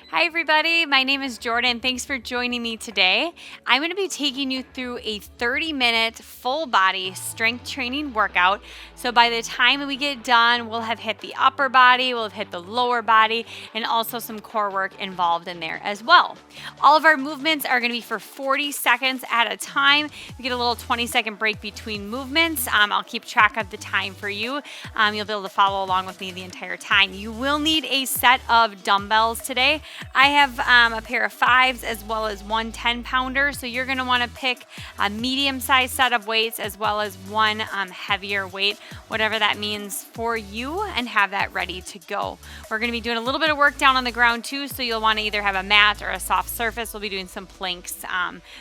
Hi everybody, my name is Jordan. Thanks for joining me today. I'm going to be taking you through a 30-minute full body strength training workout. So by the time we get done, we'll have hit the upper body, we'll have hit the lower body, and also some core work involved in there as well. All of our movements are going to be for 40 seconds at a time. We get a little 20-second break between movements. I'll keep track of the time for you. You'll be able to follow along with me the entire time. You will need a set of dumbbells today. I have a pair of 5s as well as one 10-pounder, so you're going to want to pick a medium-sized set of weights as well as one heavier weight, whatever that means for you, and have that ready to go. We're going to be doing a little bit of work down on the ground too, so you'll want to either have a mat or a soft surface. We'll be doing some planks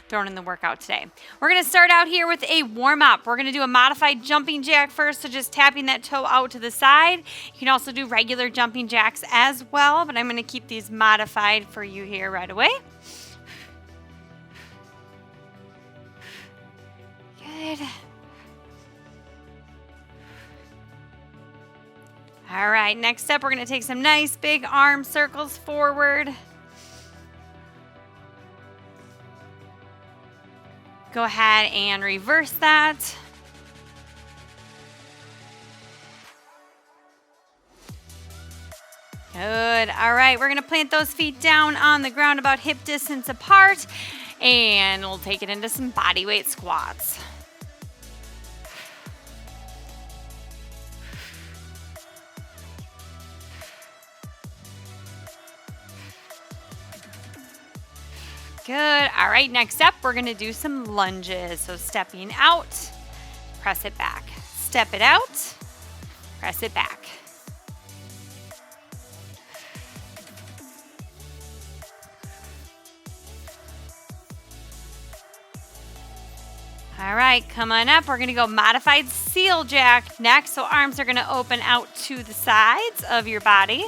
thrown in the workout today. We're going to start out here with a warm-up. We're going to do a modified jumping jack first, so just tapping that toe out to the side. You can also do regular jumping jacks as well, but I'm going to keep these modified for you here right away. Good. All right, next up, we're going to take some nice big arm circles forward. Go ahead and reverse that. Good. All right, we're going to plant those feet down on the ground about hip distance apart, and we'll take it into some body weight squats. Good. All right, next up, we're going to do some lunges. So stepping out, press it back. Step it out, press it back. All right, come on up. We're going to go modified seal jack next. So arms are going to open out to the sides of your body.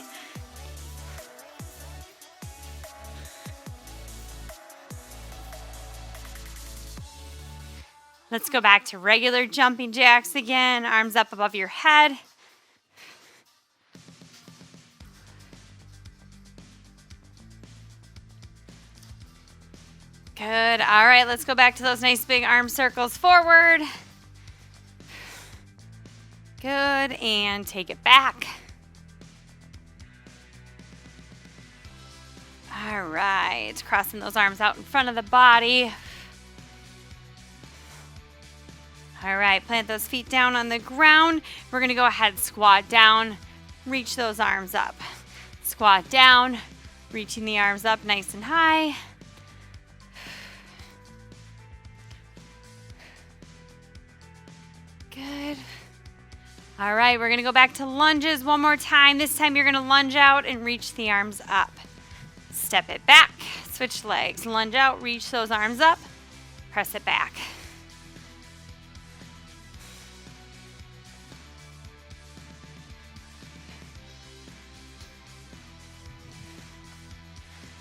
Let's go back to regular jumping jacks again. Arms up above your head. Good. All right, let's go back to those nice big arm circles forward. Good, and take it back. All right, crossing those arms out in front of the body. All right, plant those feet down on the ground. We're going to go ahead and squat down, reach those arms up. Squat down, reaching the arms up nice and high. Good. All right, we're going to go back to lunges one more time. This time you're going to lunge out and reach the arms up. Step it back, switch legs, lunge out, reach those arms up, press it back.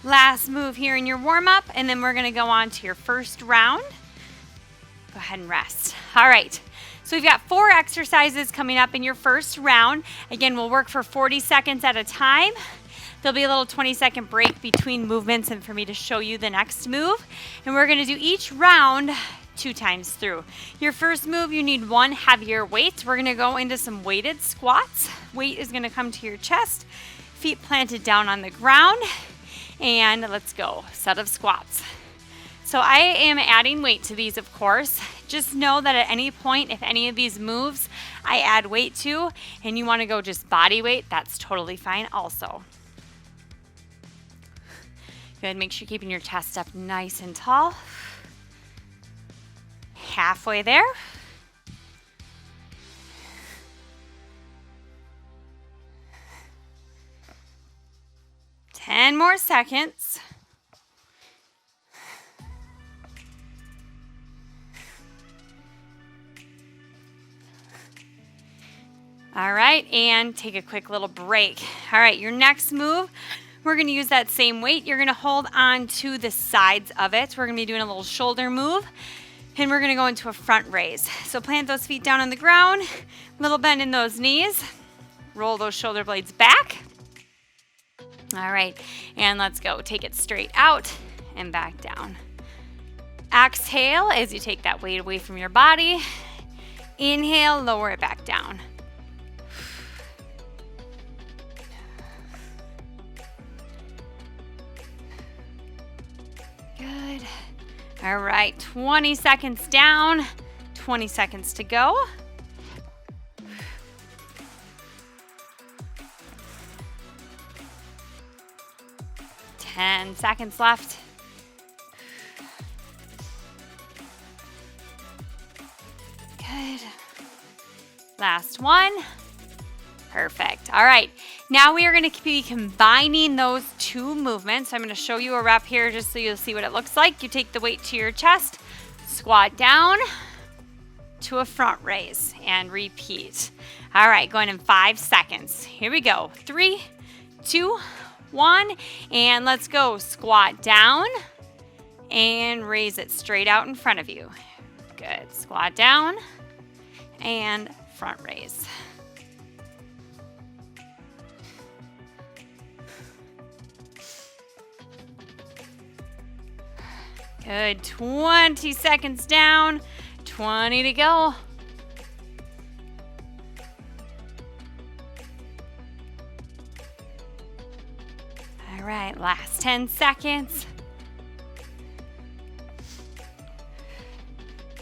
Last move here in your warm-up, and then we're going to go on to your first round. Go ahead and rest. All right. So we've got 4 exercises coming up in your first round. Again, we'll work for 40 seconds at a time. There'll be a little 20-second break between movements and for me to show you the next move. And we're going to do each round 2 times through. Your first move, you need one heavier weight. We're going to go into some weighted squats. Weight is going to come to your chest, feet planted down on the ground, and let's go. Set of squats. So I am adding weight to these, of course. Just know that at any point, if any of these moves I add weight to and you want to go just body weight, that's totally fine also. Good, make sure you're keeping your chest up nice and tall. Halfway there. Ten more seconds. All right, and take a quick little break. All right, your next move, we're going to use that same weight. You're going to hold on to the sides of it. We're going to be doing a little shoulder move, and we're going to go into a front raise. So plant those feet down on the ground, little bend in those knees, roll those shoulder blades back. All right, and let's go. Take it straight out and back down. Exhale as you take that weight away from your body. Inhale, lower it back down. Good. All right, 20 seconds down, 20 seconds to go. Ten seconds left. Good. Last one. Perfect. All right. Now we are going to be combining those two movements. I'm going to show you a rep here just so you'll see what it looks like. You take the weight to your chest, squat down to a front raise, and repeat. All right, going in 5 seconds. Here we go. 3, 2, 1, and let's go. Squat down and raise it straight out in front of you. Good. Squat down and front raise. Good. 20 seconds down, 20 to go. All right, last 10 seconds.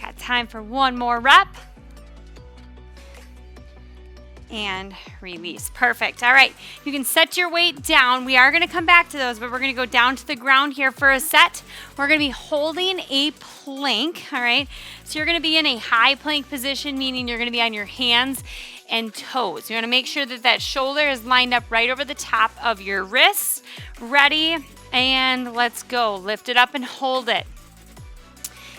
Got time for one more rep. And release. Perfect. All right, you can set your weight down. We are going to come back to those, but we're going to go down to the ground here for a set. We're going to be holding a plank. All right, so you're going to be in a high plank position, meaning you're going to be on your hands and toes. You want to make sure that that shoulder is lined up right over the top of your wrists. Ready, and let's go. Lift it up and hold it.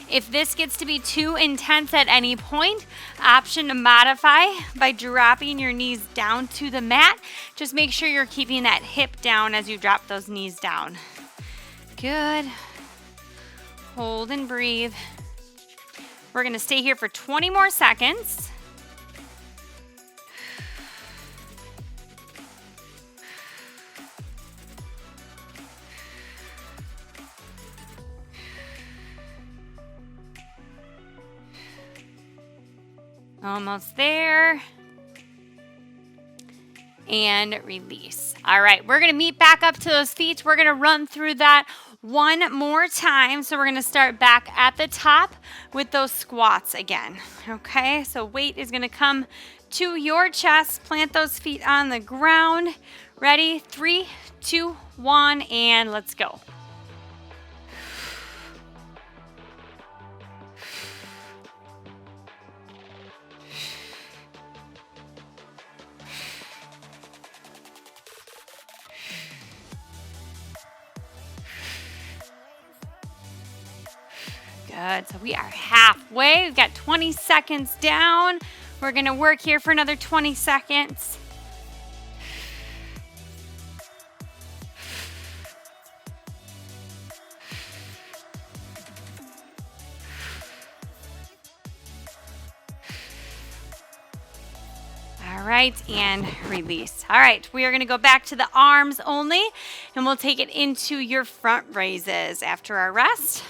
If this gets to be too intense at any point, option to modify by dropping your knees down to the mat. Just make sure you're keeping that hip down as you drop those knees down. Good. Hold and breathe. We're going to stay here for 20 more seconds. Almost there. And release. All right, we're going to meet back up to those feet. We're going to run through that one more time. So we're going to start back at the top with those squats again. Okay, so weight is going to come to your chest. Plant those feet on the ground. Ready? 3, 2, 1, and let's go. Good, so we are halfway. We've got 20 seconds down. We're gonna work here for another 20 seconds. All right, and release. All right, we are gonna go back to the arms only, and we'll take it into your front raises after our rest.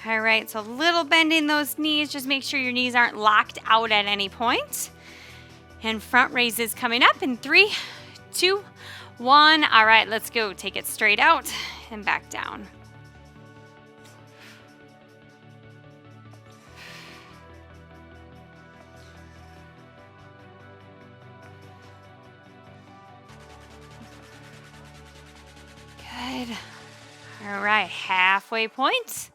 All right, so a little bending those knees. Just make sure your knees aren't locked out at any point. And front raises coming up in 3, 2, 1. All right, let's go. Take it straight out and back down. Good. All right, halfway point.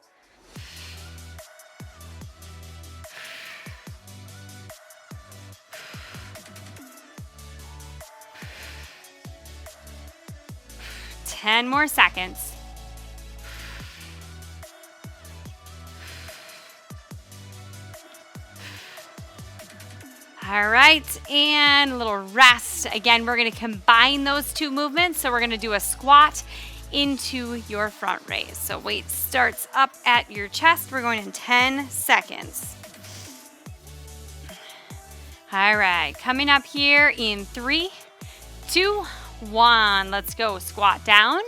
Ten more seconds. All right, and a little rest. Again, we're gonna combine those two movements. So we're gonna do a squat into your front raise. So weight starts up at your chest. We're going in 10 seconds. All right, coming up here in 3, 2, 1. Let's go. Squat down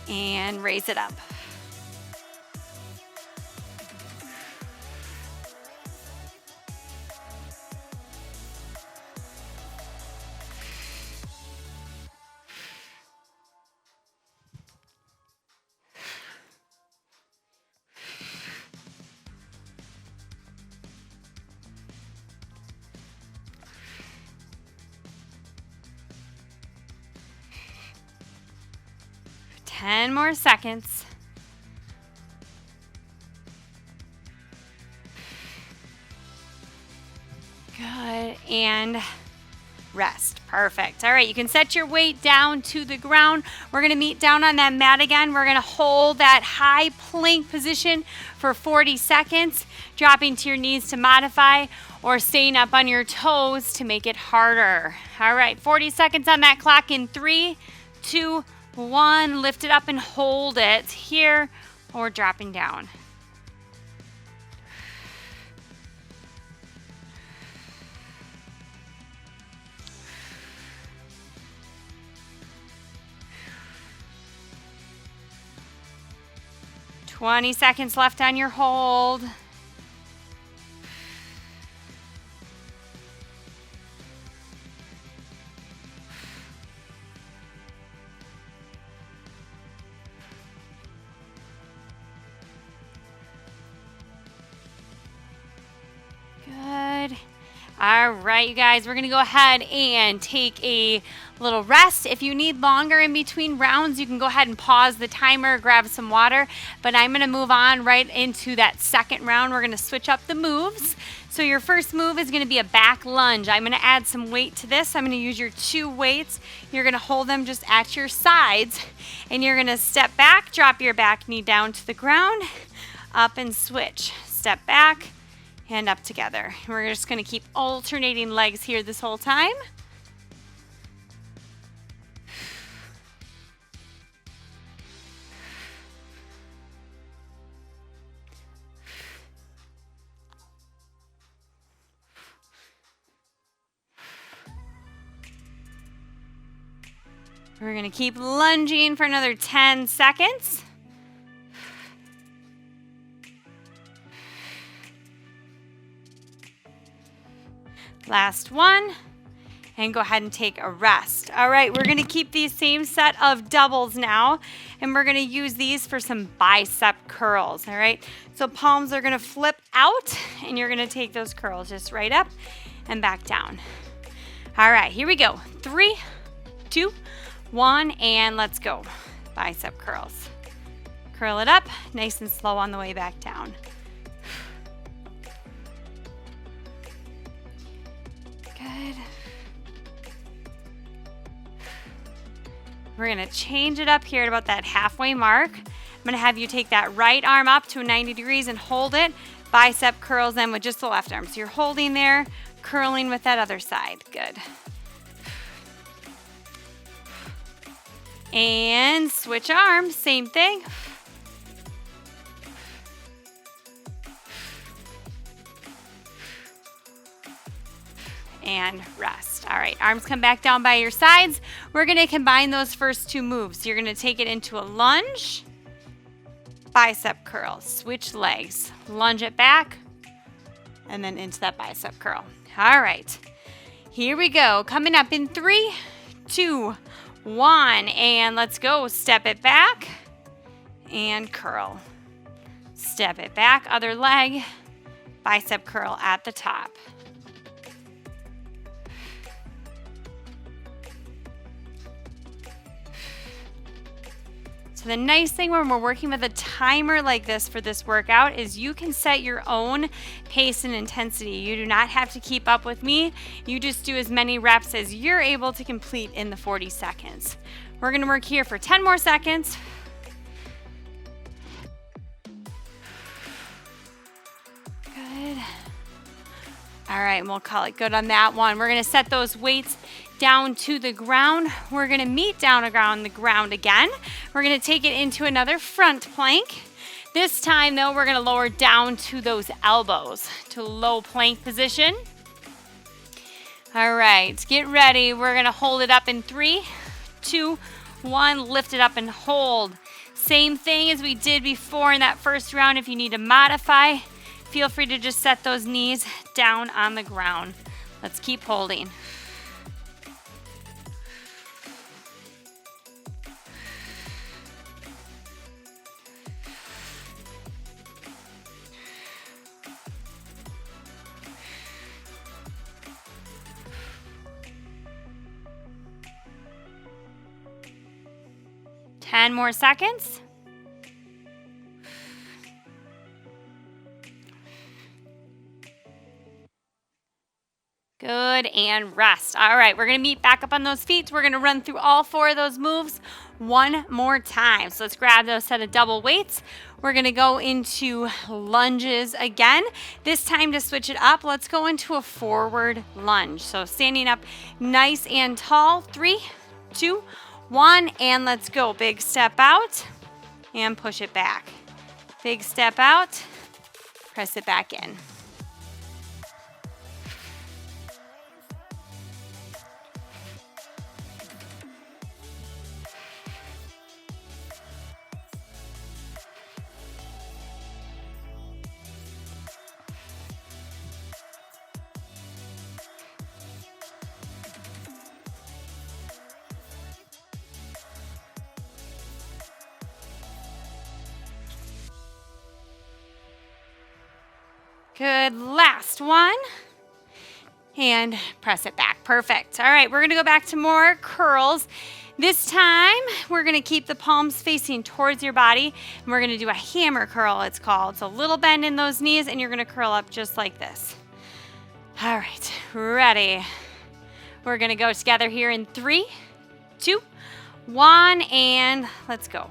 and raise it up. Ten more seconds. Good, and rest. Perfect. All right, you can set your weight down to the ground. We're gonna meet down on that mat again. We're gonna hold that high plank position for 40 seconds, dropping to your knees to modify, or staying up on your toes to make it harder. All right, 40 seconds on that clock in 3, 2, 1. Lift it up and hold it here, or dropping down. Twenty seconds left on your hold. Good. All right, you guys, we're gonna go ahead and take a little rest. If you need longer in between rounds, you can go ahead and pause the timer, grab some water, but I'm gonna move on right into that second round. We're gonna switch up the moves. So your first move is gonna be a back lunge. I'm gonna add some weight to this. I'm gonna use your 2 weights. You're gonna hold them just at your sides, and you're gonna step back, drop your back knee down to the ground, up and switch. Step back, and up together. We're just gonna keep alternating legs here this whole time. We're gonna keep lunging for another 10 seconds. Last one, and go ahead and take a rest. All right, we're gonna keep these same set of doubles now, and we're gonna use these for some bicep curls, all right? So palms are gonna flip out, and you're gonna take those curls just right up and back down. All right, here we go. 3, 2, 1, and let's go. Bicep curls. Curl it up, nice and slow on the way back down. Good. We're gonna change it up here at about that halfway mark. I'm gonna have you take that right arm up to 90 degrees and hold it. Bicep curls then with just the left arm. So you're holding there, curling with that other side. Good. And switch arms, same thing. And rest. All right, arms come back down by your sides. We're gonna combine those first 2 moves. You're gonna take it into a lunge, bicep curl, switch legs, lunge it back, and then into that bicep curl. All right, here we go. Coming up in 3, 2, 1, and let's go. Step it back and curl. Step it back, other leg, bicep curl at the top. So the nice thing when we're working with a timer like this for this workout is you can set your own pace and intensity. You do not have to keep up with me. You just do as many reps as you're able to complete in the 40 seconds. We're gonna work here for 10 more seconds. Good. All right, and we'll call it good on that one. We're gonna set those weights down to the ground. We're gonna meet down around the ground again. We're gonna take it into another front plank. This time though, we're gonna lower down to those elbows, to low plank position. All right, get ready. We're gonna hold it up in 3, 2, 1, lift it up and hold. Same thing as we did before in that first round. If you need to modify, feel free to just set those knees down on the ground. Let's keep holding. Ten more seconds. Good, and rest. All right, we're gonna meet back up on those feet. We're gonna run through all 4 of those moves one more time. So let's grab those set of double weights. We're gonna go into lunges again. This time to switch it up, let's go into a forward lunge. So standing up nice and tall, 3, 2, 1, and let's go. Big step out and push it back. Big step out, press it back in. Good, last one. And press it back, perfect. All right, we're gonna go back to more curls. This time, we're gonna keep the palms facing towards your body, and we're gonna do a hammer curl, it's called. So a little bend in those knees, and you're gonna curl up just like this. All right, ready. We're gonna go together here in 3, 2, 1, and let's go.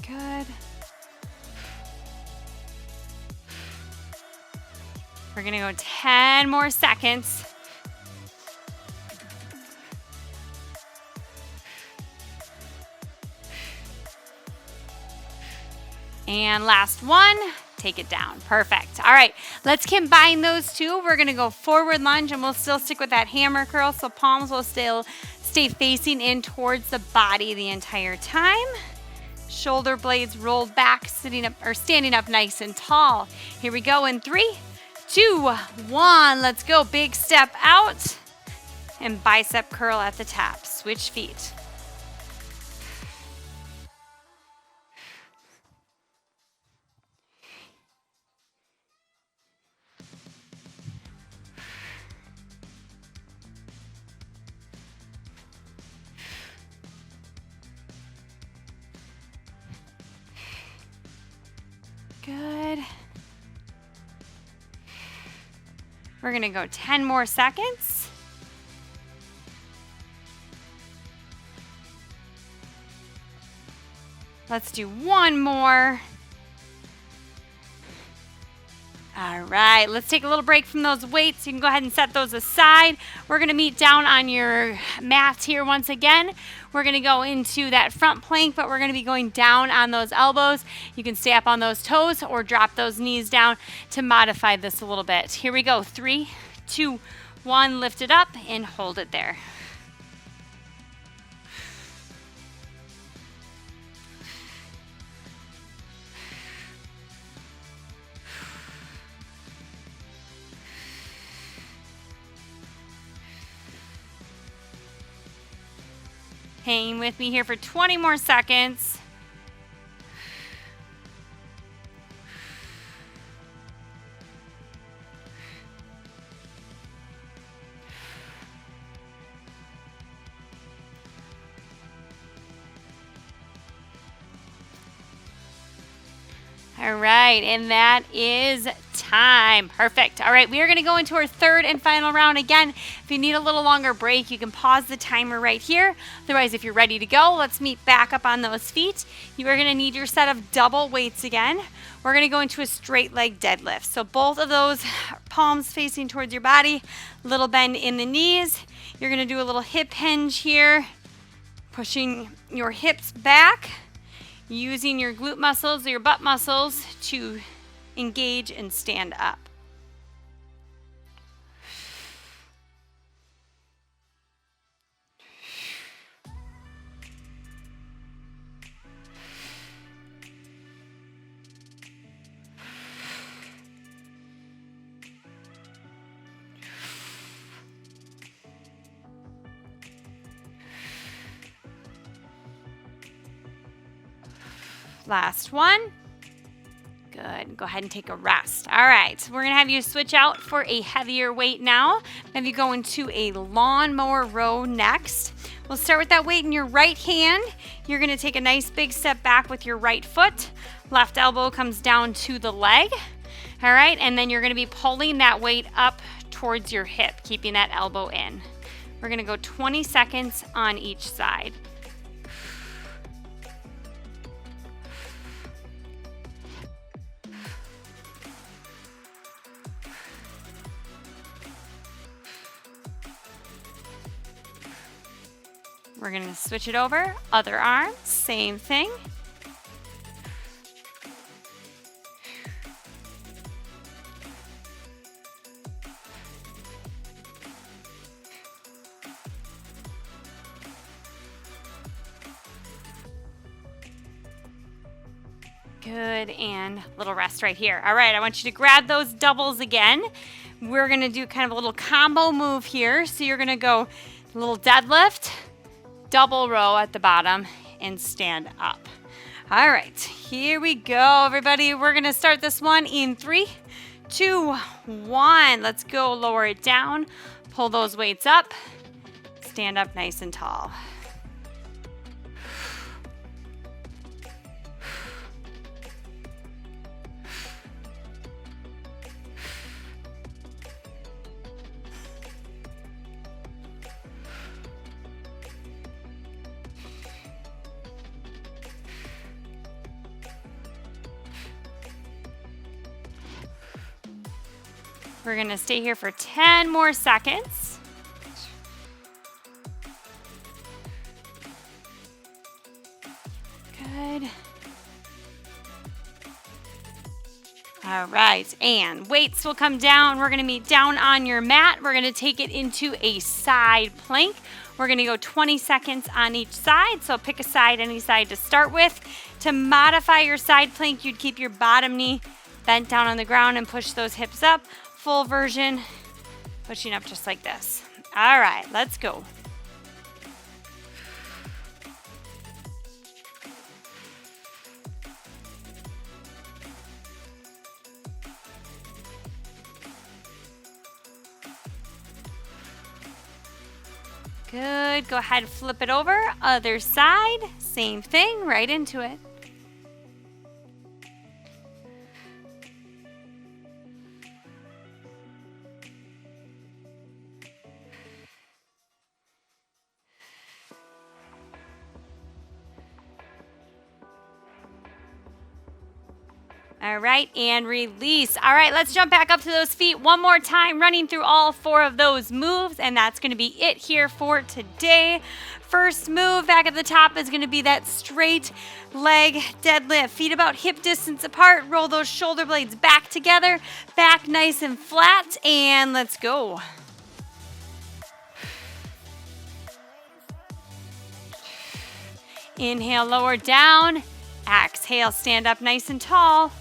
Good. We're gonna go 10 more seconds. And last one, take it down. Perfect. All right, let's combine those two. We're gonna go forward lunge, and we'll still stick with that hammer curl, so palms will still stay facing in towards the body the entire time. Shoulder blades rolled back, sitting up or standing up nice and tall. Here we go in 3, 2, 1. Let's go. Big step out and bicep curl at the top. Switch feet. Good. We're gonna go 10 more seconds. Let's do one more. All right, let's take a little break from those weights. You can go ahead and set those aside. We're gonna meet down on your mat here once again. We're gonna go into that front plank, but we're gonna be going down on those elbows. You can stay up on those toes or drop those knees down to modify this a little bit. Here we go, 3, 2, 1, lift it up and hold it there. Hang with me here for 20 more seconds. All right, and that is time. Perfect. All right, we are going to go into our third and final round. Again, if you need a little longer break, you can pause the timer right here. Otherwise, if you're ready to go, let's meet back up on those feet. You are going to need your set of double weights again. We're going to go into a straight leg deadlift. So both of those palms facing towards your body, little bend in the knees. You're going to do a little hip hinge here, pushing your hips back, using your glute muscles or your butt muscles to engage and stand up. Last one. Good. Go ahead and take a rest. All right. We're going to have you switch out for a heavier weight now. Have you go into a lawnmower row next. We'll start with that weight in your right hand. You're going to take a nice big step back with your right foot. Left elbow comes down to the leg. All right. And then you're going to be pulling that weight up towards your hip, keeping that elbow in. We're going to go 20 seconds on each side. We're going to switch it over. Other arm, same thing. Good, and a little rest right here. All right, I want you to grab those doubles again. We're going to do kind of a little combo move here. So you're going to go a little deadlift, double row at the bottom, and stand up. All right, here we go, everybody. We're going to start this one in 3, 2, 1. Let's go. Lower it down. Pull those weights up. Stand up nice and tall. We're going to stay here for 10 more seconds. Good. All right, and weights will come down. We're going to meet down on your mat. We're going to take it into a side plank. We're going to go 20 seconds on each side. So pick a side, any side to start with. To modify your side plank, you'd keep your bottom knee bent down on the ground and push those hips up. Full version, pushing up just like this. All right, let's go. Good, go ahead and flip it over. Other side, same thing, right into it. All right, and release. All right, let's jump back up to those feet one more time, running through all 4 of those moves, and that's going to be it here for today. First move back at the top is going to be that straight leg deadlift. Feet about hip distance apart. Roll those shoulder blades back together. Back nice and flat, and let's go. Inhale, lower down. Exhale, stand up nice and tall.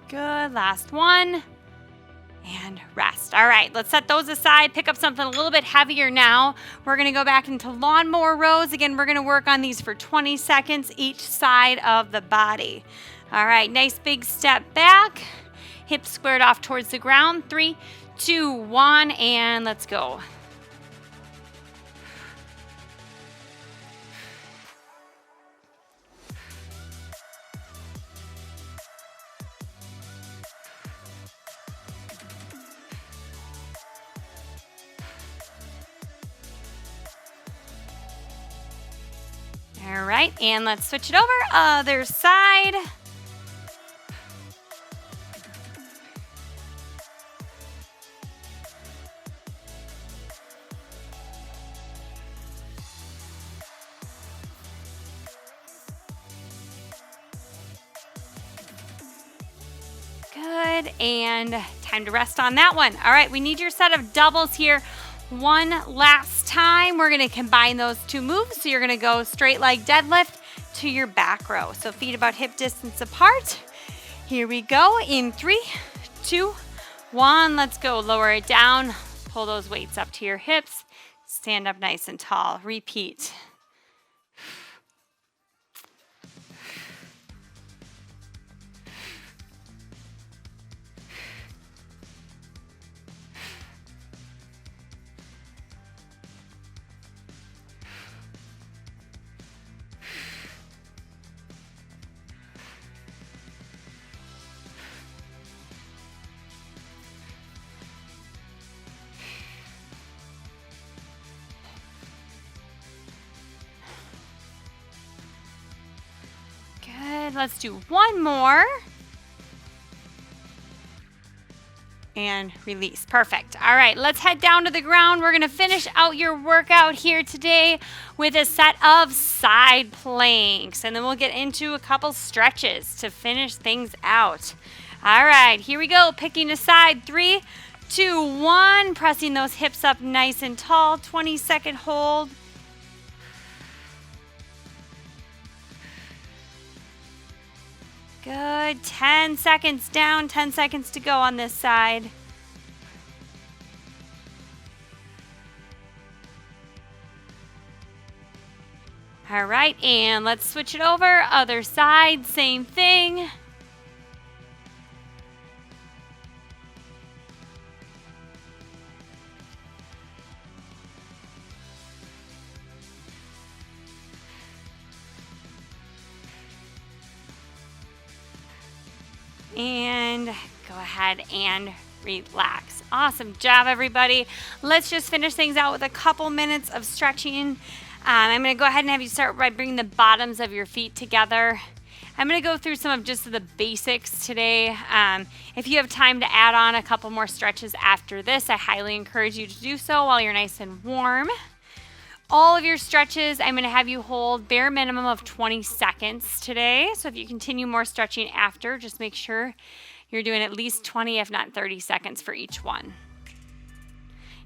Good, last one. And rest. All right, let's set those aside. Pick up something a little bit heavier now. We're gonna go back into lawnmower rows. Again, we're gonna work on these for 20 seconds each side of the body. All right, nice big step back. Hips squared off towards the ground. 3, 2, 1, and let's go. All right, and let's switch it over. Other side. Good, and time to rest on that one. All right, we need your set of doubles here. One last time, we're gonna combine those two moves. So you're gonna go straight leg deadlift to your back row. So feet about hip distance apart. Here we go in 3, 2, 1. Let's go, lower it down. Pull those weights up to your hips. Stand up nice and tall. Repeat. Good, let's do one more. And release, perfect. All right, let's head down to the ground. We're gonna finish out your workout here today with a set of side planks, and then we'll get into a couple stretches to finish things out. All right, here we go, picking a side. 3, 2, 1, pressing those hips up nice and tall, 20-second hold. Good, 10 seconds down, 10 seconds to go on this side. All right, and let's switch it over. Other side, same thing. And go ahead and relax. Awesome job, everybody. Let's just finish things out with a couple minutes of stretching. I'm going to go ahead and have you start by bringing the bottoms of your feet together. I'm going to go through some of just the basics today. If you have time to add on a couple more stretches after this, I highly encourage you to do so while you're nice and warm. All of your stretches, I'm going to have you hold bare minimum of 20 seconds today. So if you continue more stretching after, just make sure you're doing at least 20, if not 30 seconds for each one.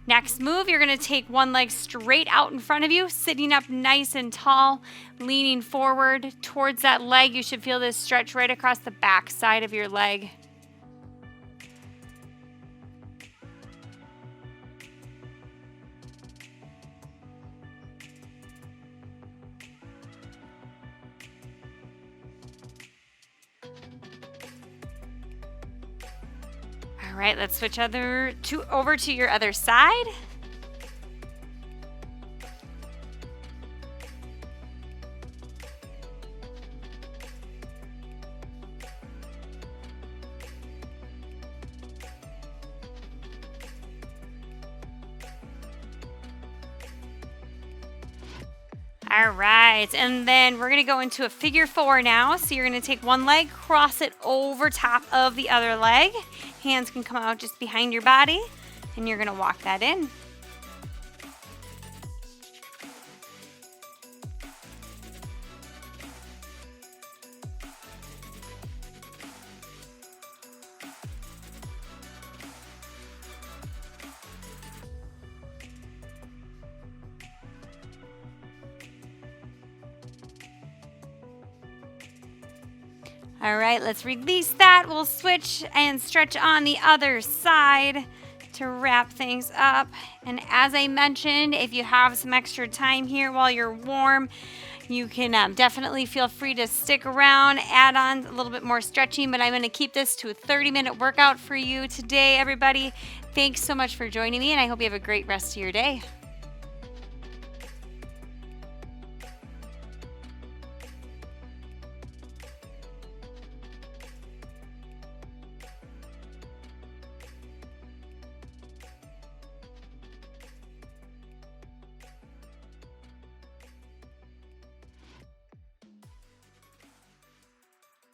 Next move, you're going to take one leg straight out in front of you, sitting up nice and tall, leaning forward towards that leg. You should feel this stretch right across the back side of your leg. All right, let's switch over to your other side. All right, and then we're gonna go into a figure 4 now. So you're gonna take one leg, cross it over top of the other leg. Hands can come out just behind your body, and you're gonna walk that in. All right, let's release that. We'll switch and stretch on the other side to wrap things up. And as I mentioned, if you have some extra time here while you're warm, you can definitely feel free to stick around, add on a little bit more stretching, but I'm going to keep this to a 30-minute workout for you today, everybody. Thanks so much for joining me, and I hope you have a great rest of your day.